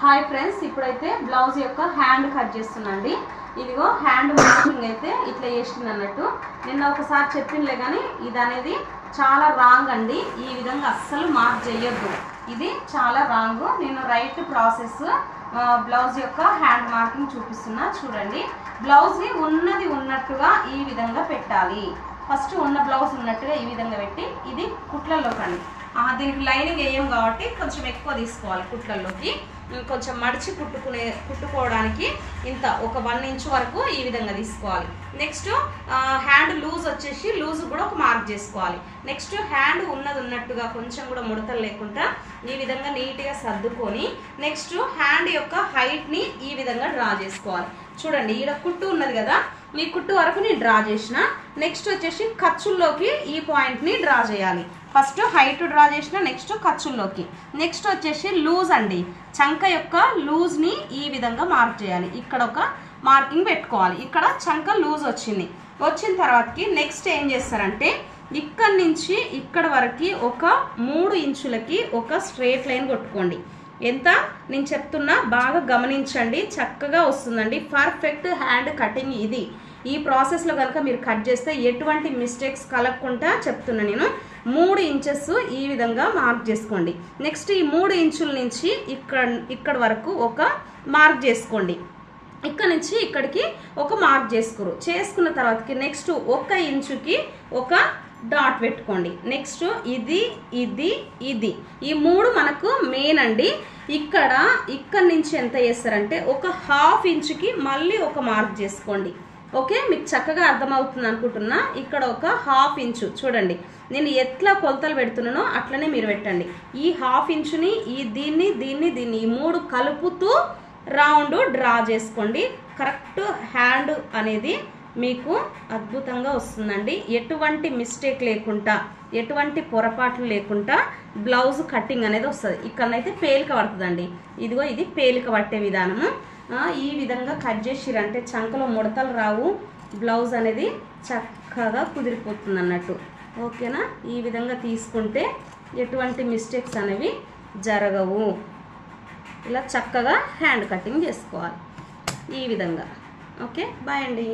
Hi friends, ఇప్పుడైతే blouse యొక్క hand cut చేస్తున్నాండి. ఇదిగో హ్యాండ్ మార్కింగ్ అయితే ఇట్లా చేస్తుంది అన్నట్టు. నిన్న ఒకసారి చెప్పిందిలే కానీ ఇది అనేది చాలా రాంగ్ అండి. ఈ విధంగా అస్సలు మార్క్ చేయొద్దు, ఇది చాలా రాంగ్. నేను రైట్ ప్రాసెస్ బ్లౌజ్ యొక్క హ్యాండ్ మార్కింగ్ చూపిస్తున్నా చూడండి. బ్లౌజ్ని ఉన్నది ఉన్నట్టుగా ఈ విధంగా పెట్టాలి. ఫస్ట్ ఉన్న బ్లౌజ్ ఉన్నట్టుగా ఈ విధంగా పెట్టి ఇది కుట్లల్లో కండి. దీనికి లైనింగ్ వేయం కాబట్టి కొంచెం ఎక్కువ తీసుకోవాలి. కుట్లల్లోకి కొంచెం మడిచి కుట్టుకోవడానికి ఇంత ఒక 1 ఇంచ్ వరకు ఈ విధంగా తీసుకోవాలి. నెక్స్ట్ హ్యాండ్ లూజ్ వచ్చేసి లూజ్ కూడా ఒక మార్క్ చేసుకోవాలి. నెక్స్ట్ హ్యాండ్ ఉన్నది ఉన్నట్టుగా కొంచెం కూడా ముడతలు లేకుండా ఈ విధంగా నీట్గా సర్దుకొని నెక్స్ట్ హ్యాండ్ యొక్క హైట్ని ఈ విధంగా డ్రా చేసుకోవాలి. చూడండి, ఈడ కుట్టు ఉన్నది కదా, ఈ కుట్టు వరకు నేను డ్రా చేసిన. నెక్స్ట్ వచ్చేసి ఖర్చుల్లోకి ఈ పాయింట్ని డ్రా చేయాలి. ఫస్ట్ హైట్ డ్రా చేసిన, నెక్స్ట్ ఖర్చుల్లోకి. నెక్స్ట్ వచ్చేసి లూజ్ అండి, చంక యొక్క లూజ్ని ఈ విధంగా మార్క్ చేయాలి. ఇక్కడ ఒక మార్కింగ్ పెట్టుకోవాలి. ఇక్కడ చంక లూజ్ వచ్చిన తర్వాతకి నెక్స్ట్ ఏం చేస్తారంటే ఇక్కడ నుంచి ఇక్కడ వరకు ఒక 3 ఇంచులకి ఒక స్ట్రేట్ లైన్ కొట్టుకోండి. ఎంత నేను చెప్తున్నా బాగా గమనించండి, చక్కగా వస్తుందండి. పర్ఫెక్ట్ హ్యాండ్ కటింగ్ ఇది. ఈ ప్రాసెస్లో కనుక మీరు కట్ చేస్తే ఎటువంటి మిస్టేక్స్ కలగకుండా చెప్తున్నా నేను. 3 ఇంచెస్ ఈ విధంగా మార్క్ చేసుకోండి. నెక్స్ట్ ఈ 3 ఇంచుల నుంచి ఇక్కడ వరకు ఒక మార్క్ చేసుకోండి. ఇక్కడ నుంచి ఇక్కడికి ఒక మార్క్ చేసుకున్న తర్వాతకి నెక్స్ట్ 1 ఇంచుకి ఒక డాట్ పెట్టుకోండి. నెక్స్ట్ ఇది ఇది ఇది ఈ 3 మనకు మెయిన్ అండి. ఇక్కడ నుంచి ఎంత చేస్తారంటే ఒక 1/2 ఇంచుకి మళ్ళీ ఒక మార్క్ చేసుకోండి. ఓకే, మీకు చక్కగా అర్థమవుతుంది అనుకుంటున్నా. ఇక్కడ ఒక 1/2 ఇంచు చూడండి, నేను ఎట్లా కొలతలు పెడుతున్నానో అట్లనే మీరు పెట్టండి. ఈ 1/2 ఇంచుని దీన్ని ఈ 3 కలుపుతూ రౌండ్ డ్రా చేసుకోండి. కరెక్ట్ హ్యాండ్ అనేది మీకు అద్భుతంగా వస్తుందండి. ఎటువంటి మిస్టేక్ లేకుండా, ఎటువంటి పొరపాట్లు లేకుండా బ్లౌజ్ కటింగ్ అనేది వస్తుంది. ఇక్కడనైతే పేలిక పడుతుందండి. ఇదిగో ఇది పేలిక పట్టే విధానము. ఈ విధంగా కట్ చేసిరంటే చంకలో ముడతలు రావు, బ్లౌజ్ అనేది చక్కగా కుదిరిపోతుంది అన్నట్టు. ఓకేనా, ఈ విధంగా తీసుకుంటే ఎటువంటి మిస్టేక్స్ అనేవి జరగవు. ఇలా చక్కగా హ్యాండ్ కటింగ్ చేసుకోవాలి ఈ విధంగా. ఓకే, బాయ్ అండి.